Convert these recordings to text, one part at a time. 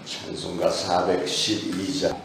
찬송가 412장.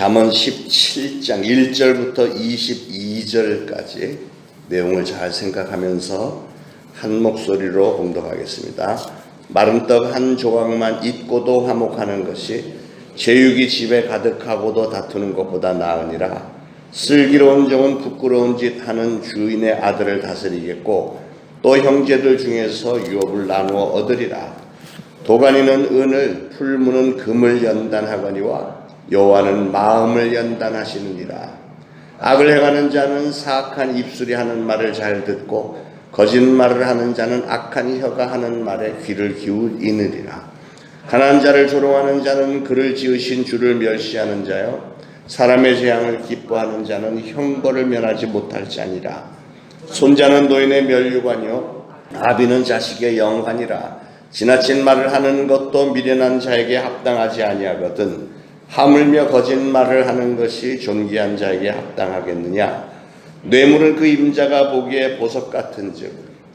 잠언 17장 1절부터 22절까지 내용을 잘 생각하면서 한 목소리로 봉독하겠습니다. 마른 떡 한 조각만 잊고도 화목하는 것이 제육이 집에 가득하고도 다투는 것보다 나으니라. 슬기로운 종은 부끄러운 짓 하는 주인의 아들을 다스리겠고 또 형제들 중에서 유업을 나누어 얻으리라. 도가니는 은을, 풀무는 금을 연단하거니와 여호와는 마음을 연단하시느니라. 악을 행하는 자는 사악한 입술이 하는 말을 잘 듣고 거짓말을 하는 자는 악한 혀가 하는 말에 귀를 기울이느니라. 가난한 자를 조롱하는 자는 그를 지으신 주를 멸시하는 자요 사람의 재앙을 기뻐하는 자는 형벌을 면하지 못할 자니라. 손자는 노인의 면류관이요 아비는 자식의 영관이라. 지나친 말을 하는 것도 미련한 자에게 합당하지 아니하거든 하물며 거짓말을 하는 것이 존귀한 자에게 합당하겠느냐. 뇌물은 그 임자가 보기에 보석 같은즉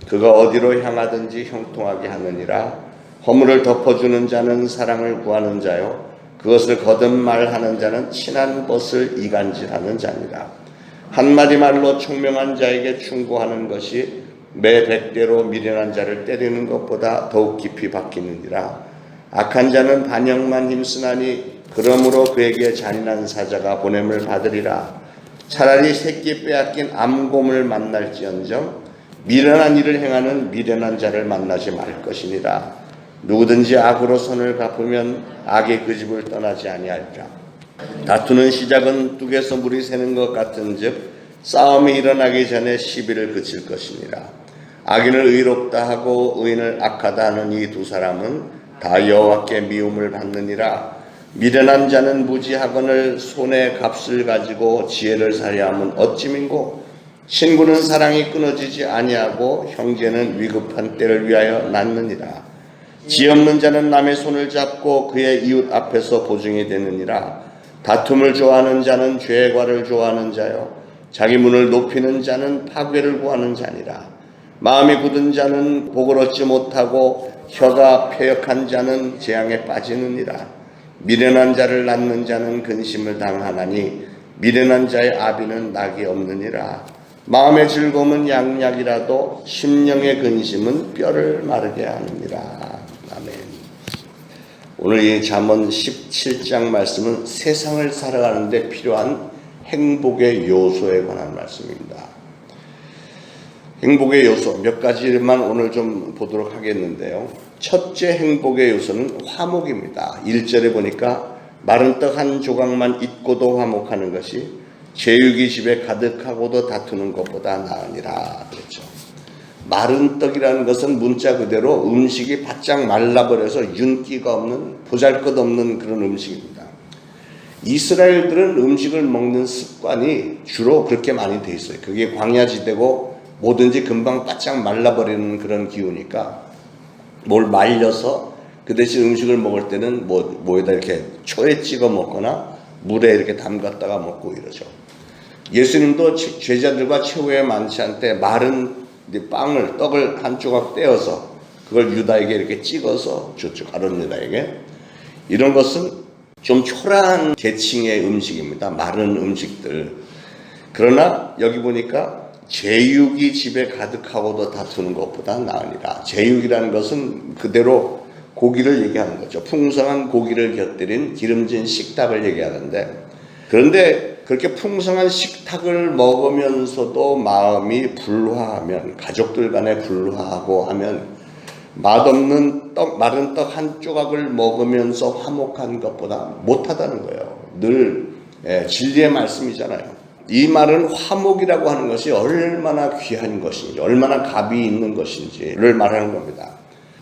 그가 어디로 향하든지 형통하게 하느니라. 허물을 덮어주는 자는 사랑을 구하는 자요 그것을 거듭말하는 자는 친한 것을 이간질하는 자니라. 한마디 말로 총명한 자에게 충고하는 것이 매 100대로 미련한 자를 때리는 것보다 더욱 깊이 박히느니라. 악한 자는 반역만 힘쓰나니 그러므로 그에게 잔인한 사자가 보냄을 받으리라. 차라리 새끼 빼앗긴 암곰을 만날지언정 미련한 일을 행하는 미련한 자를 만나지 말 것이니라. 누구든지 악으로 선을 갚으면 악의 그 집을 떠나지 아니하리라. 다투는 시작은 뚝에서 물이 새는 것 같은즉 싸움이 일어나기 전에 시비를 그칠 것이니라. 악인을 의롭다 하고 의인을 악하다 하는 이 두 사람은 다 여호와께 미움을 받느니라. 미련한 자는 무지하거늘 손에 값을 가지고 지혜를 살해하면 어찌민고. 친구는 사랑이 끊어지지 아니하고 형제는 위급한 때를 위하여 낳느니라. 지 없는 자는 남의 손을 잡고 그의 이웃 앞에서 보증이 되느니라. 다툼을 좋아하는 자는 죄과를 좋아하는 자요 자기 문을 높이는 자는 파괴를 구하는 자니라. 마음이 굳은 자는 복을 얻지 못하고 혀가 패역한 자는 재앙에 빠지느니라. 미련한 자를 낳는 자는 근심을 당하나니 미련한 자의 아비는 낙이 없느니라. 마음의 즐거움은 양약이라도 심령의 근심은 뼈를 마르게 하느니라. 아멘. 오늘 이 잠언 17장 말씀은 세상을 살아가는 데 필요한 행복의 요소에 관한 말씀입니다. 행복의 요소 몇 가지만 오늘 좀 보도록 하겠는데요. 첫째 행복의 요소는 화목입니다. 1절에 보니까 마른 떡 한 조각만 잊고도 화목하는 것이 제육이 집에 가득하고도 다투는 것보다 나으니라 그랬죠. 마른 떡이라는 것은 문자 그대로 음식이 바짝 말라버려서 윤기가 없는 보잘것없는 그런 음식입니다. 이스라엘들은 음식을 먹는 습관이 주로 그렇게 많이 돼 있어요. 그게 광야지대고 뭐든지 금방 바짝 말라버리는 그런 기후니까 뭘 말려서 그 대신 음식을 먹을 때는 뭐에다 이렇게 초에 찍어 먹거나 물에 이렇게 담갔다가 먹고 이러죠. 예수님도 제자들과 최후의 만찬 때 마른 떡을 한 조각 떼어서 그걸 유다에게 이렇게 찍어서 줬죠. 가룟 유다에게. 이런 것은 좀 초라한 계층의 음식입니다. 마른 음식들. 그러나 여기 보니까 제육이 집에 가득하고도 다투는 것보다 나으니라. 제육이라는 것은 그대로 고기를 얘기하는 거죠. 풍성한 고기를 곁들인 기름진 식탁을 얘기하는데, 그런데 그렇게 풍성한 식탁을 먹으면서도 마음이 불화하면, 가족들 간에 불화하고 하면 맛없는 마른 떡 한 조각을 먹으면서 화목한 것보다 못하다는 거예요. 늘 진리의 말씀이잖아요. 이 말은 화목이라고 하는 것이 얼마나 귀한 것인지, 얼마나 값이 있는 것인지를 말하는 겁니다.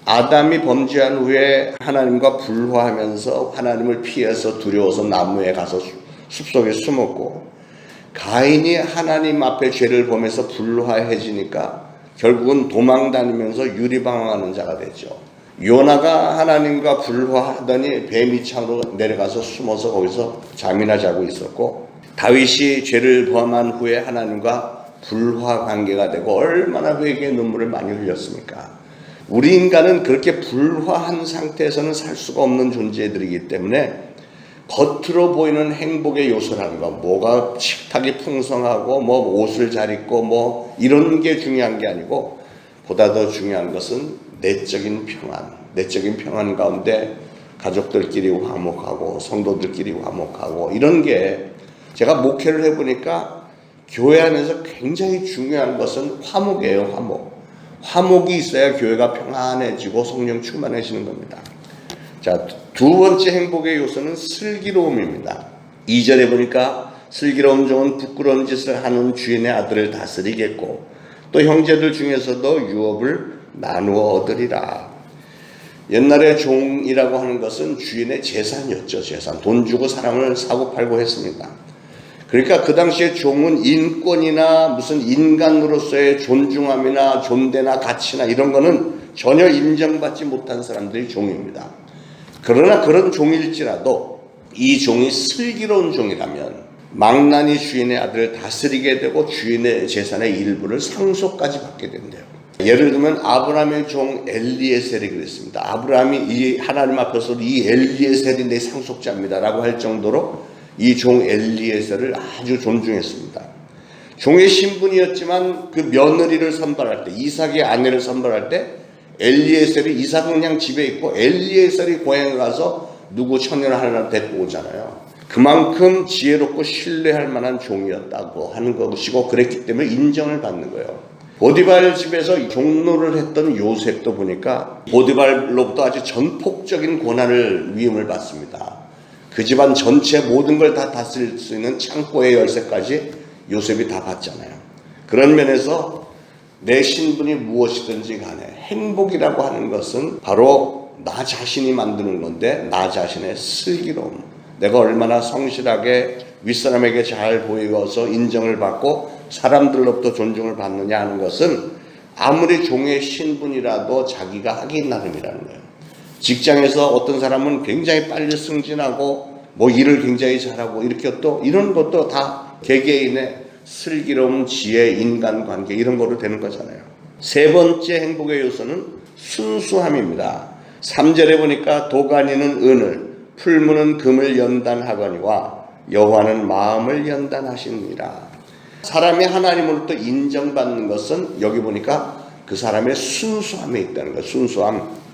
아담이 범죄한 후에 하나님과 불화하면서 하나님을 피해서 두려워서 나무에 가서 숲속에 숨었고, 가인이 하나님 앞에 죄를 범해서 불화해지니까 결국은 도망다니면서 유리방황하는 자가 됐죠. 요나가 하나님과 불화하더니 뱀이 창으로 내려가서 숨어서 거기서 잠이나 자고 있었고, 다윗이 죄를 범한 후에 하나님과 불화 관계가 되고 얼마나 회개의 눈물을 많이 흘렸습니까? 우리 인간은 그렇게 불화한 상태에서는 살 수가 없는 존재들이기 때문에 겉으로 보이는 행복의 요소라는 거, 뭐가 식탁이 풍성하고 뭐 옷을 잘 입고 뭐 이런 게 중요한 게 아니고 보다 더 중요한 것은 내적인 평안. 내적인 평안 가운데 가족들끼리 화목하고 성도들끼리 화목하고 이런 게 제가 목회를 해보니까 교회 안에서 굉장히 중요한 것은 화목이에요. 화목. 화목이 있어야 교회가 평안해지고 성령 충만해지는 겁니다. 자, 두 번째 행복의 요소는 슬기로움입니다. 2절에 보니까 슬기로운 종은 부끄러운 짓을 하는 주인의 아들을 다스리겠고 또 형제들 중에서도 유업을 나누어 얻으리라. 옛날에 종이라고 하는 것은 주인의 재산이었죠. 재산. 돈 주고 사람을 사고 팔고 했습니다. 그러니까 그 당시에 종은 인권이나 무슨 인간으로서의 존중함이나 존대나 가치나 이런 거는 전혀 인정받지 못한 사람들이 종입니다. 그러나 그런 종일지라도 이 종이 슬기로운 종이라면 망나니 주인의 아들을 다스리게 되고 주인의 재산의 일부를 상속까지 받게 된대요. 예를 들면 아브라함의 종 엘리에셀이 그랬습니다. 아브라함이 이 하나님 앞에서 이 엘리에셀이 내 상속자입니다 라고 할 정도로 이 종 엘리에셀을 아주 존중했습니다. 종의 신분이었지만 그 며느리를 선발할 때, 이삭의 아내를 선발할 때 엘리에셀이, 이삭은 그냥 집에 있고 엘리에셀이 고향에 가서 누구 처녀를 하나 데리고 오잖아요. 그만큼 지혜롭고 신뢰할 만한 종이었다고 하는 것이고 그랬기 때문에 인정을 받는 거예요. 보디발 집에서 종로를 했던 요셉도 보니까 보디발로부터 아주 전폭적인 권한을 위임을 받습니다. 그 집안 전체 모든 걸 다 다스릴 수 있는 창고의 열쇠까지 요셉이 다 받잖아요. 그런 면에서 내 신분이 무엇이든지 간에 행복이라고 하는 것은 바로 나 자신이 만드는 건데 나 자신의 슬기로움, 내가 얼마나 성실하게 윗사람에게 잘 보이어서 인정을 받고 사람들로부터 존중을 받느냐 하는 것은 아무리 종의 신분이라도 자기가 하기 나름이라는 거예요. 직장에서 어떤 사람은 굉장히 빨리 승진하고 뭐 일을 굉장히 잘하고 이렇게 또 이런 것도 다 개개인의 슬기로움, 지혜, 인간관계 이런 거로 되는 거잖아요. 세 번째 행복의 요소는 순수함입니다. 3절에 보니까 도가니는 은을, 풀무는 금을 연단하거니와 여호와는 마음을 연단하시느니라. 사람이 하나님으로부터 인정받는 것은 여기 보니까 그 사람의 순수함에 있다는 거예요. 순수함.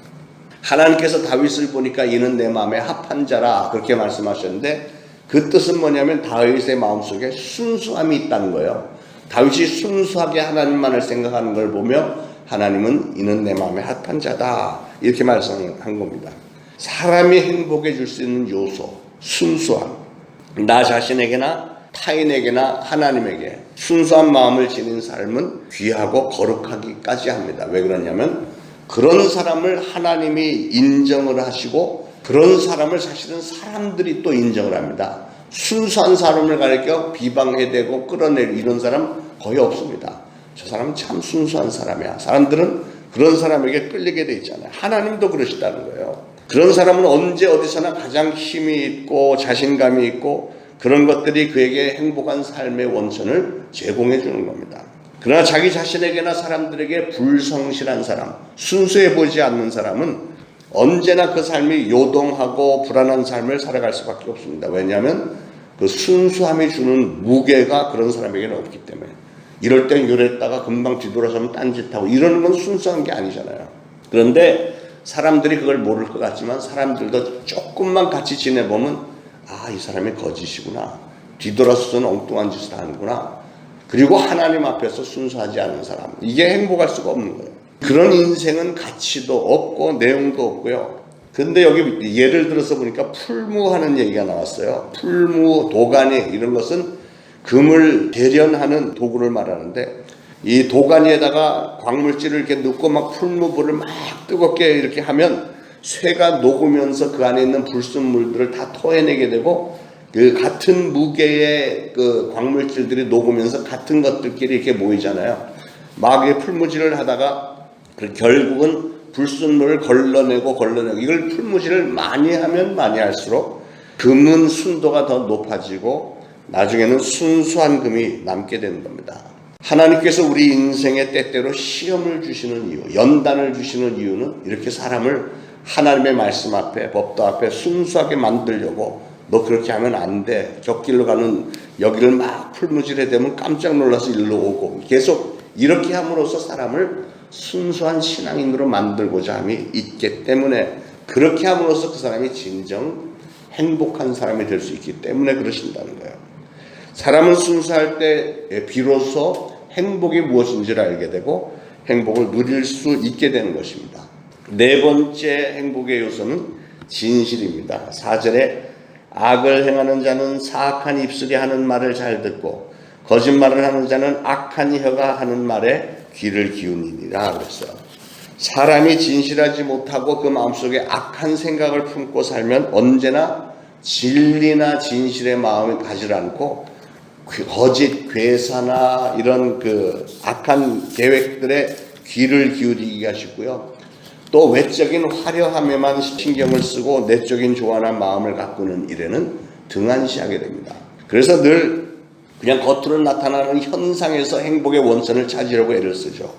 하나님께서 다윗을 보니까 이는 내 마음에 합한 자라 그렇게 말씀하셨는데 그 뜻은 뭐냐면 다윗의 마음속에 순수함이 있다는 거예요. 다윗이 순수하게 하나님만을 생각하는 걸 보며 하나님은 이는 내 마음에 합한 자다 이렇게 말씀한 겁니다. 사람이 행복해 줄 수 있는 요소, 순수함. 나 자신에게나 타인에게나 하나님에게 순수한 마음을 지닌 삶은 귀하고 거룩하기까지 합니다. 왜 그러냐면 그런 사람을 하나님이 인정을 하시고 그런 사람을 사실은 사람들이 또 인정을 합니다. 순수한 사람을 가리켜 비방해대고 끌어내리고 이런 사람 거의 없습니다. 저 사람은 참 순수한 사람이야. 사람들은 그런 사람에게 끌리게 돼 있잖아요. 하나님도 그러시다는 거예요. 그런 사람은 언제 어디서나 가장 힘이 있고 자신감이 있고 그런 것들이 그에게 행복한 삶의 원천을 제공해 주는 겁니다. 그러나 자기 자신에게나 사람들에게 불성실한 사람, 순수해 보이지 않는 사람은 언제나 그 삶이 요동하고 불안한 삶을 살아갈 수밖에 없습니다. 왜냐하면 그 순수함이 주는 무게가 그런 사람에게는 없기 때문에 이럴 땐 이랬다가 금방 뒤돌아서면 딴짓하고 이러는 건 순수한 게 아니잖아요. 그런데 사람들이 그걸 모를 것 같지만 사람들도 조금만 같이 지내보면 아, 이 사람이 거짓이구나. 뒤돌아서서는 엉뚱한 짓을 하는구나. 그리고 하나님 앞에서 순수하지 않은 사람. 이게 행복할 수가 없는 거예요. 그런 인생은 가치도 없고 내용도 없고요. 근데 여기 예를 들어서 보니까 풀무하는 얘기가 나왔어요. 풀무, 도가니 이런 것은 금을 대련하는 도구를 말하는데 이 도가니에다가 광물질을 이렇게 넣고 막 풀무불을 막 뜨겁게 이렇게 하면 쇠가 녹으면서 그 안에 있는 불순물들을 다 토해내게 되고 그 같은 무게의 그 광물질들이 녹으면서 같은 것들끼리 이렇게 모이잖아요. 막 풀무질을 하다가 결국은 불순물을 걸러내고 이걸 풀무질을 많이 하면 많이 할수록 금은 순도가 더 높아지고 나중에는 순수한 금이 남게 되는 겁니다. 하나님께서 우리 인생에 때때로 시험을 주시는 이유, 연단을 주시는 이유는 이렇게 사람을 하나님의 말씀 앞에, 법도 앞에 순수하게 만들려고 너 그렇게 하면 안 돼. 곁길로 가는 여기를 막 풀무질해 되면 깜짝 놀라서 일로 오고 계속 이렇게 함으로써 사람을 순수한 신앙인으로 만들고자 함이 있기 때문에, 그렇게 함으로써 그 사람이 진정 행복한 사람이 될 수 있기 때문에 그러신다는 거예요. 사람은 순수할 때 비로소 행복이 무엇인지를 알게 되고 행복을 누릴 수 있게 되는 것입니다. 네 번째 행복의 요소는 진실입니다. 4절에 악을 행하는 자는 사악한 입술이 하는 말을 잘 듣고 거짓말을 하는 자는 악한 혀가 하는 말에 귀를 기울이니라 그랬어요. 사람이 진실하지 못하고 그 마음속에 악한 생각을 품고 살면 언제나 진리나 진실의 마음을 가지 않고 거짓 괴사나 이런 그 악한 계획들에 귀를 기울이기가 쉽고요. 또 외적인 화려함에만 신경을 쓰고 내적인 조안한 마음을 가꾸는 일에는 등한시하게 됩니다. 그래서 늘 그냥 겉으로 나타나는 현상에서 행복의 원천을 찾으려고 애를 쓰죠.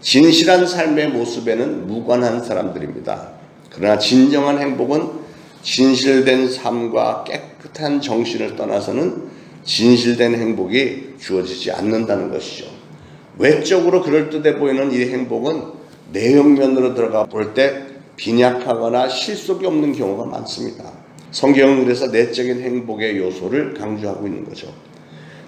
진실한 삶의 모습에는 무관한 사람들입니다. 그러나 진정한 행복은 진실된 삶과 깨끗한 정신을 떠나서는 진실된 행복이 주어지지 않는다는 것이죠. 외적으로 그럴듯해 보이는 이 행복은 내용면으로 들어가 볼 때 빈약하거나 실속이 없는 경우가 많습니다. 성경은 그래서 내적인 행복의 요소를 강조하고 있는 거죠.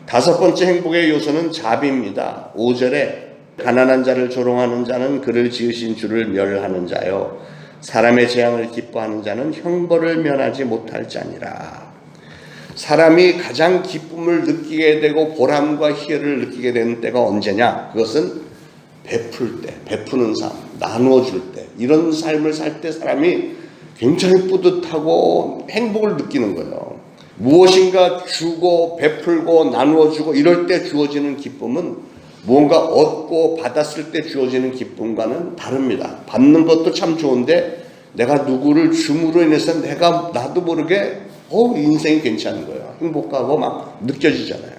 다섯 번째 행복의 요소는 자비입니다. 5절에 가난한 자를 조롱하는 자는 그를 지으신 주를 멸하는 자요 사람의 재앙을 기뻐하는 자는 형벌을 면하지 못할 자니라. 사람이 가장 기쁨을 느끼게 되고 보람과 희열을 느끼게 되는 때가 언제냐? 그것은 베풀 때, 베푸는 삶, 나누어 줄 때, 이런 삶을 살 때 사람이 굉장히 뿌듯하고 행복을 느끼는 거예요. 무엇인가 주고 베풀고 나누어 주고 이럴 때 주어지는 기쁨은 무언가 얻고 받았을 때 주어지는 기쁨과는 다릅니다. 받는 것도 참 좋은데 내가 누구를 줌으로 인해서 내가 나도 모르게 인생이 괜찮은 거예요. 행복하고 막 느껴지잖아요.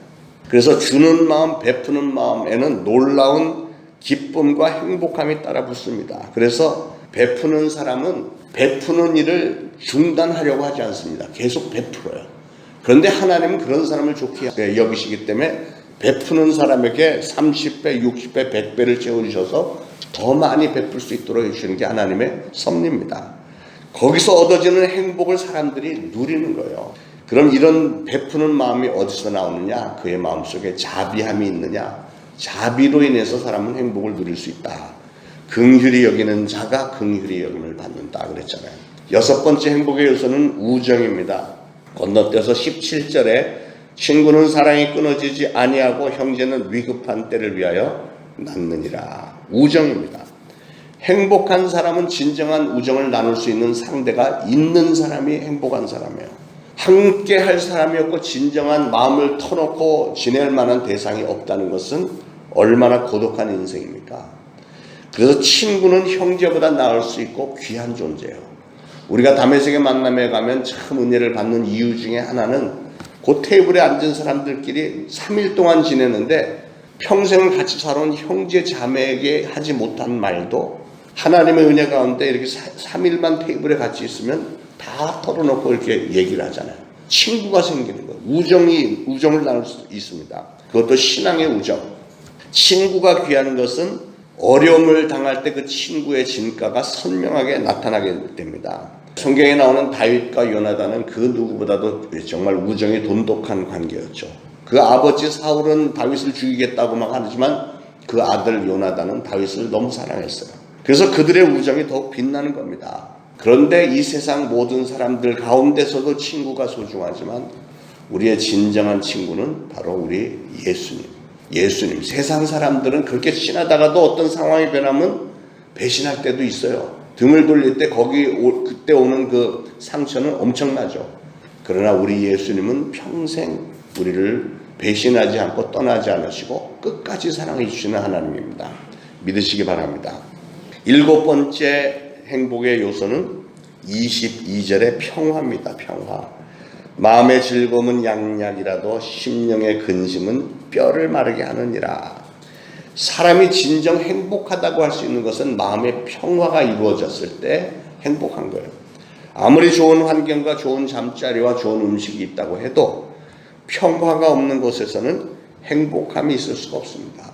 그래서 주는 마음, 베푸는 마음에는 놀라운 기쁨과 행복함이 따라 붙습니다. 그래서 베푸는 사람은 베푸는 일을 중단하려고 하지 않습니다. 계속 베풀어요. 그런데 하나님은 그런 사람을 좋게 여기시기 때문에 베푸는 사람에게 30배, 60배, 100배를 채워주셔서 더 많이 베풀 수 있도록 해주시는 게 하나님의 섭리입니다. 거기서 얻어지는 행복을 사람들이 누리는 거예요. 그럼 이런 베푸는 마음이 어디서 나오느냐? 그의 마음속에 자비함이 있느냐? 자비로 인해서 사람은 행복을 누릴 수 있다. 긍휼히 여기는 자가 긍휼히 여김을 받는다 그랬잖아요. 여섯 번째 행복의 요소는 우정입니다. 건너뛰어서 17절에 친구는 사랑이 끊어지지 아니하고 형제는 위급한 때를 위하여 낳느니라. 우정입니다. 행복한 사람은 진정한 우정을 나눌 수 있는 상대가 있는 사람이 행복한 사람이에요. 함께 할 사람이 없고 진정한 마음을 터놓고 지낼 만한 대상이 없다는 것은 얼마나 고독한 인생입니까? 그래서 친구는 형제보다 나을 수 있고 귀한 존재예요. 우리가 다메섹의 만남에 가면 참 은혜를 받는 이유 중에 하나는 그 테이블에 앉은 사람들끼리 3일 동안 지내는데 평생을 같이 살아온 형제 자매에게 하지 못한 말도 하나님의 은혜 가운데 이렇게 3일만 테이블에 같이 있으면 다 털어놓고 이렇게 얘기를 하잖아요. 친구가 생기는 거예요. 우정을 나눌 수 있습니다. 그것도 신앙의 우정. 친구가 귀한 것은 어려움을 당할 때 그 친구의 진가가 선명하게 나타나게 됩니다. 성경에 나오는 다윗과 요나단은 그 누구보다도 정말 우정이 돈독한 관계였죠. 그 아버지 사울은 다윗을 죽이겠다고 막 하지만 그 아들 요나단은 다윗을 너무 사랑했어요. 그래서 그들의 우정이 더욱 빛나는 겁니다. 그런데 이 세상 모든 사람들 가운데서도 친구가 소중하지만 우리의 진정한 친구는 바로 우리 예수님. 세상 사람들은 그렇게 친하다가도 어떤 상황이 변하면 배신할 때도 있어요. 등을 돌릴 때 그때 오는 그 상처는 엄청나죠. 그러나 우리 예수님은 평생 우리를 배신하지 않고 떠나지 않으시고 끝까지 사랑해 주시는 하나님입니다. 믿으시기 바랍니다. 일곱 번째 행복의 요소는 22절의 평화입니다. 평화. 마음의 즐거움은 양약이라도 심령의 근심은 뼈를 마르게 하느니라. 사람이 진정 행복하다고 할 수 있는 것은 마음의 평화가 이루어졌을 때 행복한 거예요. 아무리 좋은 환경과 좋은 잠자리와 좋은 음식이 있다고 해도 평화가 없는 곳에서는 행복함이 있을 수가 없습니다.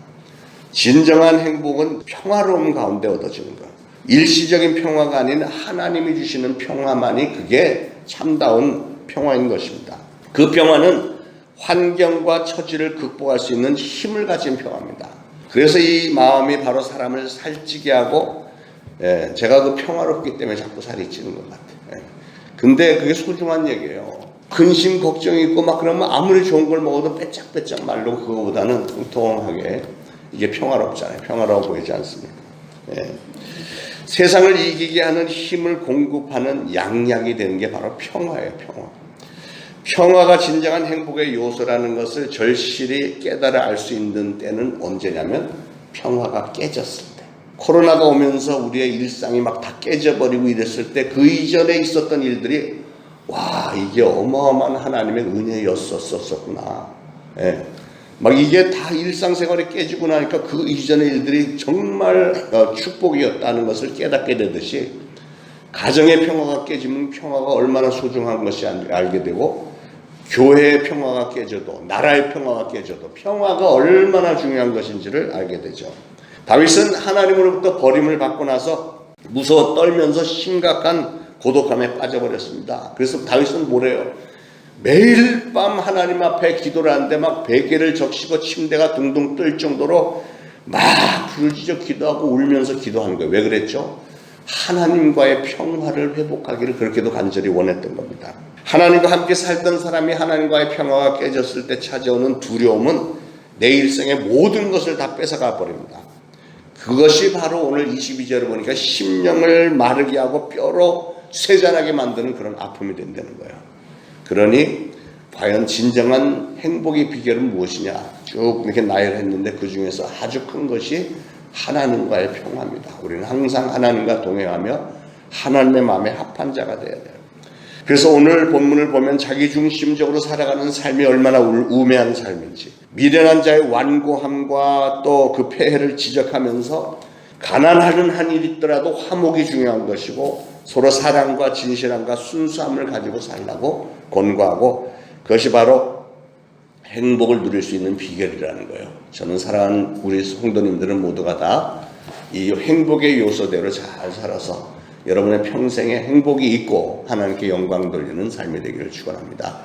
진정한 행복은 평화로움 가운데 얻어지는 것. 일시적인 평화가 아닌 하나님이 주시는 평화만이 그게 참다운 평화인 것입니다. 그 평화는 환경과 처지를 극복할 수 있는 힘을 가진 평화입니다. 그래서 이 마음이 바로 사람을 살찌게 하고, 제가 그 평화롭기 때문에 자꾸 살이 찌는 것 같아요. 근데 그게 소중한 얘기예요. 근심 걱정이 있고 막 그러면 아무리 좋은 걸 먹어도 빼짝빼짝 말로 그거보다는 통통하게 이게 평화롭잖아요. 평화로워 보이지 않습니까? 세상을 이기게 하는 힘을 공급하는 양약이 되는 게 바로 평화예요. 평화. 평화가 진정한 행복의 요소라는 것을 절실히 깨달아 알 수 있는 때는 언제냐면 평화가 깨졌을 때. 코로나가 오면서 우리의 일상이 막 다 깨져버리고 이랬을 때 그 이전에 있었던 일들이 와, 이게 어마어마한 하나님의 은혜였었구나. 막 이게 다 일상생활이 깨지고 나니까 그 이전의 일들이 정말 축복이었다는 것을 깨닫게 되듯이 가정의 평화가 깨지면 평화가 얼마나 소중한 것이 알게 되고 교회의 평화가 깨져도 나라의 평화가 깨져도 평화가 얼마나 중요한 것인지를 알게 되죠. 다윗은 하나님으로부터 버림을 받고 나서 무서워 떨면서 심각한 고독함에 빠져버렸습니다. 그래서 다윗은 뭐래요? 매일 밤 하나님 앞에 기도를 하는데 막 베개를 적시고 침대가 둥둥 뜰 정도로 막 부르짖어 기도하고 울면서 기도하는 거예요. 왜 그랬죠? 하나님과의 평화를 회복하기를 그렇게도 간절히 원했던 겁니다. 하나님과 함께 살던 사람이 하나님과의 평화가 깨졌을 때 찾아오는 두려움은 내 일생의 모든 것을 다 뺏어가 버립니다. 그것이 바로 오늘 22절을 보니까 심령을 마르게 하고 뼈로 쇠잔하게 만드는 그런 아픔이 된다는 거예요. 그러니 과연 진정한 행복의 비결은 무엇이냐 쭉 이렇게 나열했는데 그 중에서 아주 큰 것이 하나님과의 평화입니다. 우리는 항상 하나님과 동행하며 하나님의 마음에 합한 자가 되어야 돼요. 그래서 오늘 본문을 보면 자기중심적으로 살아가는 삶이 얼마나 우매한 삶인지, 미련한 자의 완고함과 또 그 폐해를 지적하면서 가난하는 한 일 있더라도 화목이 중요한 것이고 서로 사랑과 진실함과 순수함을 가지고 살라고 권고하고, 그것이 바로 행복을 누릴 수 있는 비결이라는 거예요. 저는 사랑하는 우리 성도님들은 모두가 다 이 행복의 요소대로 잘 살아서 여러분의 평생에 행복이 있고 하나님께 영광 돌리는 삶이 되기를 축원합니다.